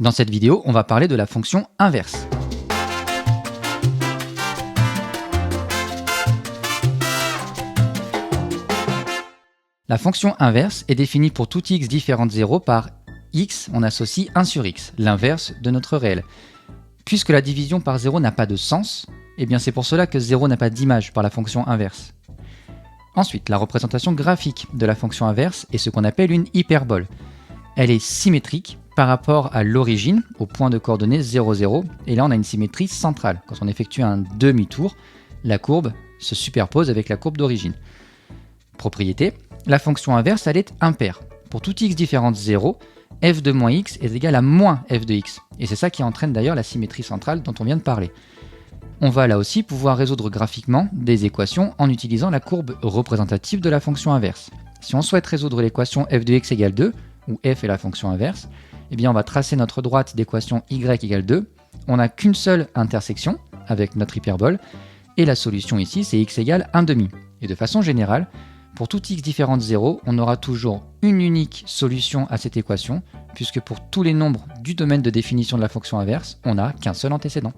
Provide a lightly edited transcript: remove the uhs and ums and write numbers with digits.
Dans cette vidéo, on va parler de la fonction inverse. La fonction inverse est définie pour tout x différent de 0 par x, on associe 1 sur x, l'inverse de notre réel. Puisque la division par 0 n'a pas de sens, eh bien c'est pour cela que 0 n'a pas d'image par la fonction inverse. Ensuite, la représentation graphique de la fonction inverse est ce qu'on appelle une hyperbole. Elle est symétrique par rapport à l'origine, au point de coordonnées 0, 0, et là on a une symétrie centrale. Quand on effectue un demi-tour, la courbe se superpose avec la courbe d'origine. Propriété, la fonction inverse elle est impaire. Pour tout x différent de 0, f de moins x est égal à moins f de x. Et c'est ça qui entraîne d'ailleurs la symétrie centrale dont on vient de parler. On va là aussi pouvoir résoudre graphiquement des équations en utilisant la courbe représentative de la fonction inverse. Si on souhaite résoudre l'équation f de x égale 2, où f est la fonction inverse, eh bien on va tracer notre droite d'équation y égale 2. On n'a qu'une seule intersection avec notre hyperbole, et la solution ici c'est x égale 1,5. Et de façon générale, pour tout x différent de 0, on aura toujours une unique solution à cette équation, puisque pour tous les nombres du domaine de définition de la fonction inverse, on n'a qu'un seul antécédent.